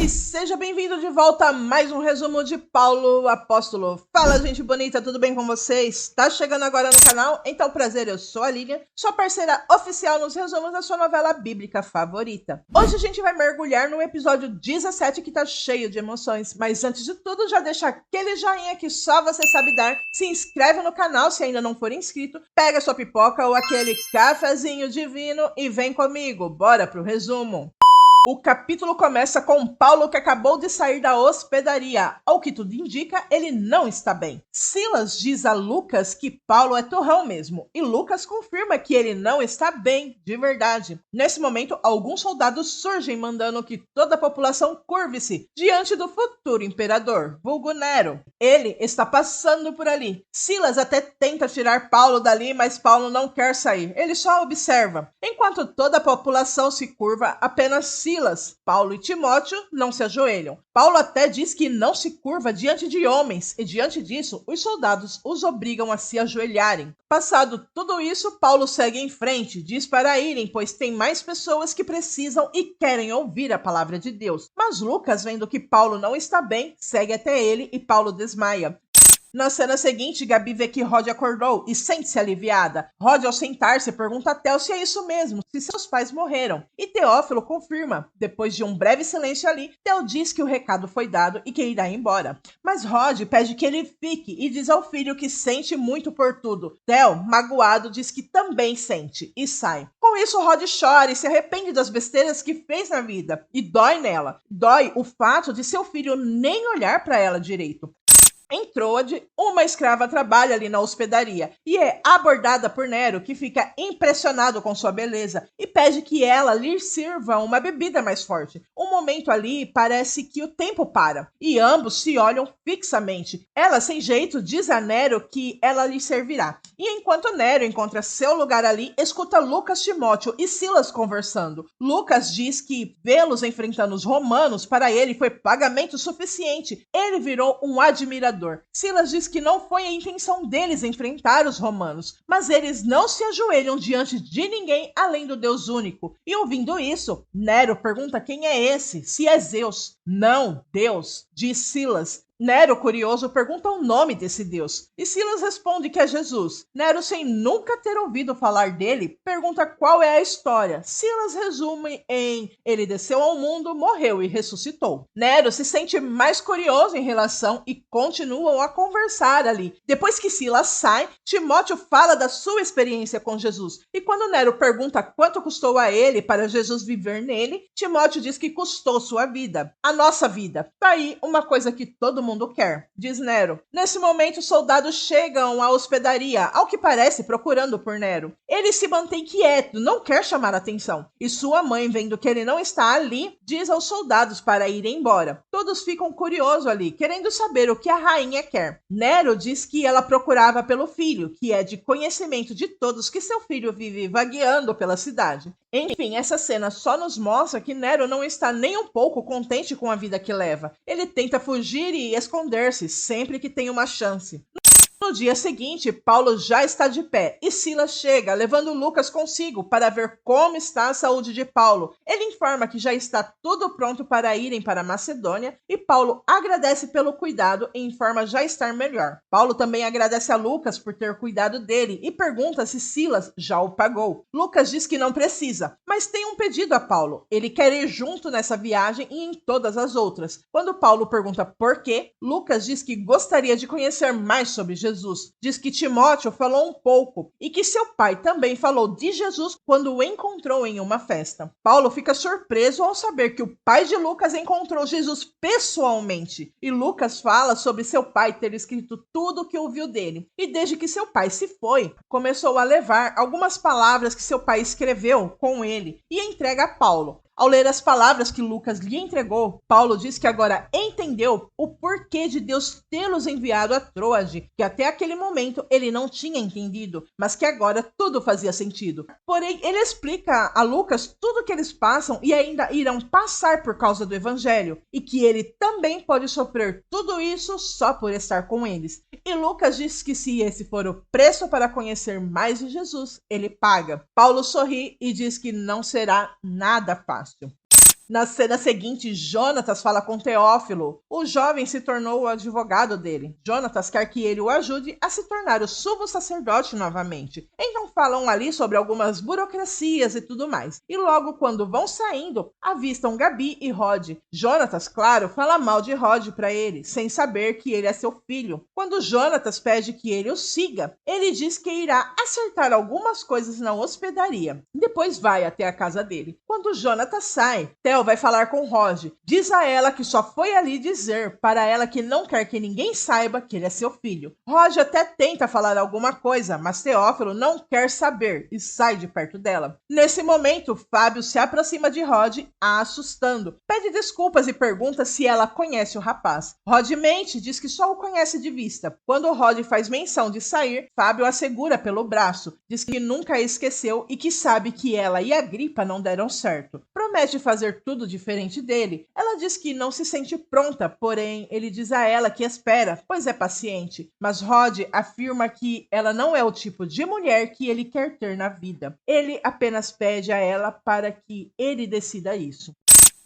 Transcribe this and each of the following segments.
E seja bem-vindo de volta a mais um resumo de Paulo Apóstolo. Fala, gente bonita, tudo bem com vocês? Tá chegando agora no canal? Então, prazer, eu sou a Lilian, sua parceira oficial nos resumos da sua novela bíblica favorita. Hoje a gente vai mergulhar no episódio 17, que tá cheio de emoções. Mas antes de tudo, já deixa aquele joinha que só você sabe dar, se inscreve no canal se ainda não for inscrito, pega sua pipoca ou aquele cafezinho divino e vem comigo, bora pro resumo. O capítulo começa com Paulo, que acabou de sair da hospedaria. Ao que tudo indica, ele não está bem. Silas diz a Lucas que Paulo é turrão mesmo, e Lucas confirma que ele não está bem, de verdade. Nesse momento, alguns soldados surgem mandando que toda a população curve-se diante do futuro imperador, vulgo Nero. Ele está passando por ali. Silas até tenta tirar Paulo dali, mas Paulo não quer sair. Ele só observa. Enquanto toda a população se curva, apenas Silas, Paulo e Timóteo não se ajoelham. Paulo até diz que não se curva diante de homens, e diante disso, os soldados os obrigam a se ajoelharem. Passado tudo isso, Paulo segue em frente, diz para irem, pois tem mais pessoas que precisam e querem ouvir a palavra de Deus. Mas Lucas, vendo que Paulo não está bem, segue até ele e Paulo desmaia. Na cena seguinte, Gabi vê que Rod acordou e sente-se aliviada. Rod, ao sentar-se, pergunta a Theo se é isso mesmo, se seus pais morreram. E Teófilo confirma. Depois de um breve silêncio ali, Theo diz que o recado foi dado e que irá embora. Mas Rod pede que ele fique e diz ao filho que sente muito por tudo. Theo, magoado, diz que também sente e sai. Com isso, Rod chora e se arrepende das besteiras que fez na vida. E dói nela. Dói o fato de seu filho nem olhar para ela direito. Em Troade, uma escrava trabalha ali na hospedaria e é abordada por Nero, que fica impressionado com sua beleza e pede que ela lhe sirva uma bebida mais forte. Um momento ali parece que o tempo para e ambos se olham fixamente. Ela, sem jeito, diz a Nero que ela lhe servirá. E enquanto Nero encontra seu lugar ali, escuta Lucas, Timóteo e Silas conversando. Lucas diz que vê-los enfrentando os romanos para ele foi pagamento suficiente. Ele virou um admirador. Silas diz que não foi a intenção deles enfrentar os romanos, mas eles não se ajoelham diante de ninguém além do Deus único. E ouvindo isso, Nero pergunta quem é esse, se é Zeus. Não, Deus, diz Silas. Nero, curioso, pergunta o nome desse Deus, e Silas responde que é Jesus. Nero, sem nunca ter ouvido falar dele, pergunta qual é a história. Silas resume em: ele desceu ao mundo, morreu e ressuscitou. Nero se sente mais curioso em relação e continuam a conversar ali. Depois que Silas sai, Timóteo fala da sua experiência com Jesus, e quando Nero pergunta quanto custou a ele para Jesus viver nele, Timóteo diz que custou sua vida, a nossa vida. Tá aí uma coisa que todo mundo quer, diz Nero. Nesse momento, os soldados chegam à hospedaria, ao que parece procurando por Nero. Ele se mantém quieto, não quer chamar atenção. E sua mãe, vendo que ele não está ali, diz aos soldados para irem embora. Todos ficam curiosos ali, querendo saber o que a rainha quer. Nero diz que ela procurava pelo filho, que é de conhecimento de todos que seu filho vive vagueando pela cidade. Enfim, essa cena só nos mostra que Nero não está nem um pouco contente com a vida que leva. Ele tenta fugir e esconder-se sempre que tem uma chance. No dia seguinte, Paulo já está de pé e Silas chega, levando Lucas consigo para ver como está a saúde de Paulo. Ele informa que já está tudo pronto para irem para Macedônia e Paulo agradece pelo cuidado e informa já estar melhor. Paulo também agradece a Lucas por ter cuidado dele e pergunta se Silas já o pagou. Lucas diz que não precisa, mas tem um pedido a Paulo. Ele quer ir junto nessa viagem e em todas as outras. Quando Paulo pergunta por quê, Lucas diz que gostaria de conhecer mais sobre Jesus. Diz que Timóteo falou um pouco e que seu pai também falou de Jesus quando o encontrou em uma festa. Paulo fica surpreso ao saber que o pai de Lucas encontrou Jesus pessoalmente. E Lucas fala sobre seu pai ter escrito tudo o que ouviu dele. E desde que seu pai se foi, começou a levar algumas palavras que seu pai escreveu com ele e entrega a Paulo. Ao ler as palavras que Lucas lhe entregou, Paulo diz que agora entendeu o porquê de Deus tê-los enviado a Troade, que até aquele momento ele não tinha entendido, mas que agora tudo fazia sentido. Porém, ele explica a Lucas tudo o que eles passam e ainda irão passar por causa do evangelho, e que ele também pode sofrer tudo isso só por estar com eles. E Lucas diz que se esse for o preço para conhecer mais de Jesus, ele paga. Paulo sorri e diz que não será nada fácil. Na cena seguinte, Jonatas fala com Teófilo. O jovem se tornou o advogado dele. Jonatas quer que ele o ajude a se tornar o sumo sacerdote novamente. Então falam ali sobre algumas burocracias e tudo mais. E logo quando vão saindo, avistam Gabi e Rod. Jonatas, claro, fala mal de Rod para ele, sem saber que ele é seu filho. Quando Jonatas pede que ele o siga, ele diz que irá acertar algumas coisas na hospedaria. Depois vai até a casa dele. Quando Jonatas sai, Theo vai falar com Rod. Diz a ela que só foi ali dizer para ela que não quer que ninguém saiba que ele é seu filho. Rod até tenta falar alguma coisa, mas Teófilo não quer saber e sai de perto dela. Nesse momento, Fábio se aproxima de Rod, a assustando. Pede desculpas e pergunta se ela conhece o rapaz. Rod mente, diz que só o conhece de vista. Quando Rod faz menção de sair, Fábio a segura pelo braço. Diz que nunca a esqueceu e que sabe que ela e a Gripa não deram certo. Promete fazer tudo diferente dele. Ela diz que não se sente pronta, porém ele diz a ela que espera, pois é paciente. Mas Rod afirma que ela não é o tipo de mulher que ele quer ter na vida. Ele apenas pede a ela para que ele decida isso.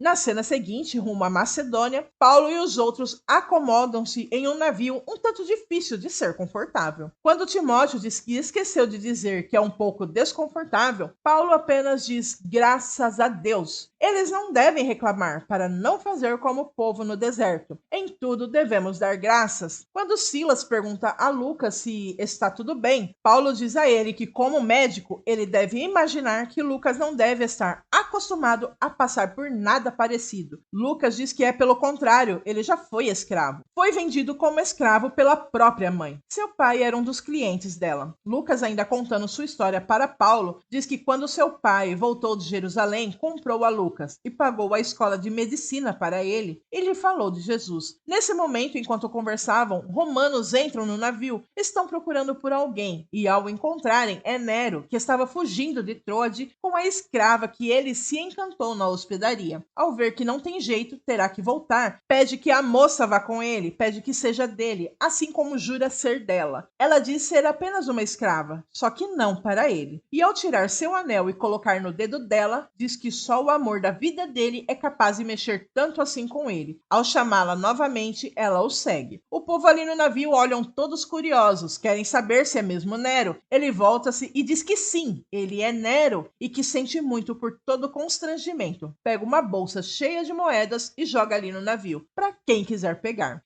Na cena seguinte, rumo à Macedônia, Paulo e os outros acomodam-se em um navio um tanto difícil de ser confortável. Quando Timóteo diz que esqueceu de dizer que é um pouco desconfortável, Paulo apenas diz graças a Deus. Eles não devem reclamar para não fazer como o povo no deserto. Em tudo devemos dar graças. Quando Silas pergunta a Lucas se está tudo bem, Paulo diz a ele que, como médico, ele deve imaginar que Lucas não deve estar acostumado a passar por nada parecido. Lucas diz que é pelo contrário, ele já foi escravo. Foi vendido como escravo pela própria mãe. Seu pai era um dos clientes dela. Lucas, ainda contando sua história para Paulo, diz que quando seu pai voltou de Jerusalém, comprou a Lucas e pagou a escola de medicina para ele e lhe falou de Jesus. Nesse momento, enquanto conversavam, romanos entram no navio, estão procurando por alguém e, ao encontrarem, é Nero, que estava fugindo de Troade com a escrava que ele se encantou na hospedaria. Ao ver que não tem jeito, terá que voltar, pede que a moça vá com ele, pede que seja dele, assim como jura ser dela. Ela diz ser apenas uma escrava, só que não para ele. E ao tirar seu anel e colocar no dedo dela, diz que só o amor da vida dele é capaz de mexer tanto assim com ele. Ao chamá-la novamente, ela o segue. O povo ali no navio olham todos curiosos, querem saber se é mesmo Nero. Ele volta-se e diz que sim, ele é Nero e que sente muito por todo o constrangimento. Pega uma bolsa cheia de moedas e joga ali no navio, para quem quiser pegar.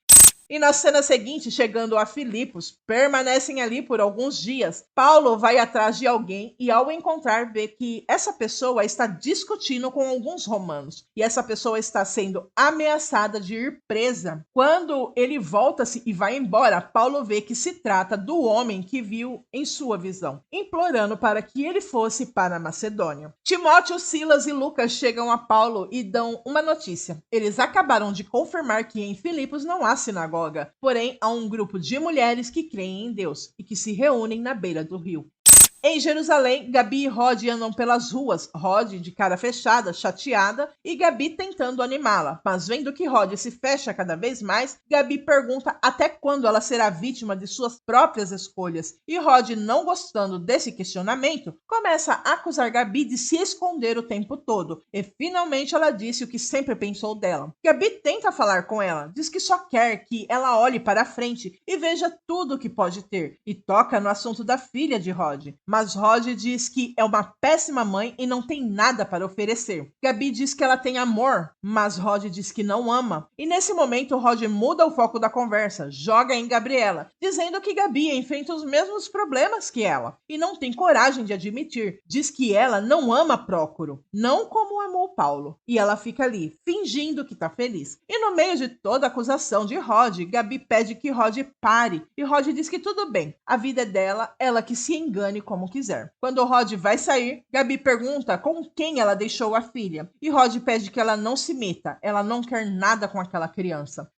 E na cena seguinte, chegando a Filipos, permanecem ali por alguns dias. Paulo vai atrás de alguém e, ao encontrar, vê que essa pessoa está discutindo com alguns romanos. E essa pessoa está sendo ameaçada de ir presa. Quando ele volta-se e vai embora, Paulo vê que se trata do homem que viu em sua visão, implorando para que ele fosse para a Macedônia. Timóteo, Silas e Lucas chegam a Paulo e dão uma notícia. Eles acabaram de confirmar que em Filipos não há sinagoga. Porém, há um grupo de mulheres que creem em Deus e que se reúnem na beira do rio. Em Jerusalém, Gabi e Rod andam pelas ruas, Rod de cara fechada, chateada, e Gabi tentando animá-la. Mas vendo que Rod se fecha cada vez mais, Gabi pergunta até quando ela será vítima de suas próprias escolhas. E Rod, não gostando desse questionamento, começa a acusar Gabi de se esconder o tempo todo. E finalmente ela disse o que sempre pensou dela. Gabi tenta falar com ela, diz que só quer que ela olhe para a frente e veja tudo o que pode ter, e toca no assunto da filha de Rod. Mas Rod diz que é uma péssima mãe e não tem nada para oferecer. Gabi diz que ela tem amor, mas Rod diz que não ama. E nesse momento, Rod muda o foco da conversa, joga em Gabriela, dizendo que Gabi enfrenta os mesmos problemas que ela e não tem coragem de admitir. Diz que ela não ama Prócoro, não como amou Paulo. E ela fica ali, fingindo que tá feliz. E no meio de toda a acusação de Rod, Gabi pede que Rod pare. E Rod diz que tudo bem, a vida é dela, ela que se engane como quiser. Quando Rod vai sair, Gabi pergunta com quem ela deixou a filha. E Rod pede que ela não se meta, ela não quer nada com aquela criança.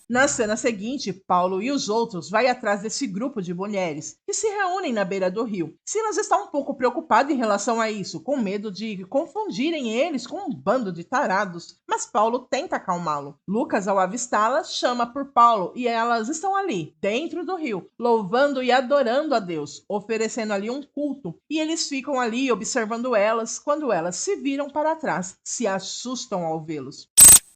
Na cena seguinte, Paulo e os outros vai atrás desse grupo de mulheres que se reúnem na beira do rio. Silas está um pouco preocupado em relação a isso, com medo de confundirem eles com um bando de tarados, mas Paulo tenta acalmá-lo. Lucas, ao avistá-las, chama por Paulo e elas estão ali, dentro do rio, louvando e adorando a Deus, oferecendo ali um culto, e eles ficam ali observando elas. Quando elas se viram para trás, se assustam ao vê-los.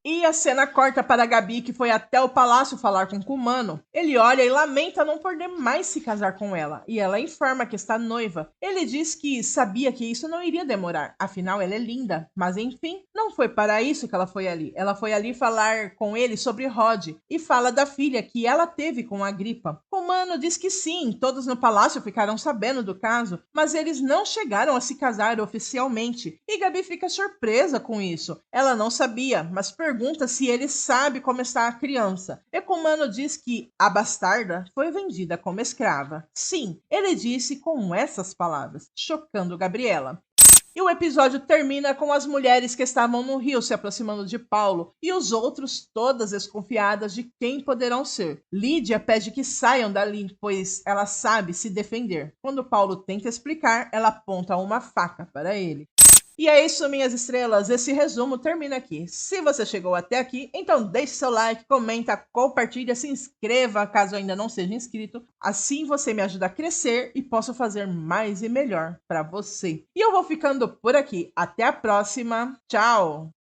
E a cena corta para Gabi, que foi até o palácio falar com Kumano. Ele olha e lamenta não poder mais se casar com ela, e ela informa que está noiva. Ele diz que sabia que isso não iria demorar, afinal ela é linda. Mas enfim, não foi para isso que ela foi ali. Ela foi ali falar com ele sobre Rod, e fala da filha que ela teve com Agripa. Kumano diz que sim, todos no palácio ficaram sabendo do caso, mas eles não chegaram a se casar oficialmente. E Gabi fica surpresa com isso. Ela não sabia, mas pergunta se ele sabe como está a criança. Ecumano diz que a bastarda foi vendida como escrava. Sim, ele disse com essas palavras, chocando Gabriela. E o episódio termina com as mulheres que estavam no rio se aproximando de Paulo e os outros todas desconfiadas de quem poderão ser. Lídia pede que saiam dali, pois ela sabe se defender. Quando Paulo tenta explicar, ela aponta uma faca para ele. E é isso, minhas estrelas. Esse resumo termina aqui. Se você chegou até aqui, então deixe seu like, comenta, compartilha, se inscreva caso ainda não seja inscrito. Assim você me ajuda a crescer e posso fazer mais e melhor para você. E eu vou ficando por aqui. Até a próxima. Tchau!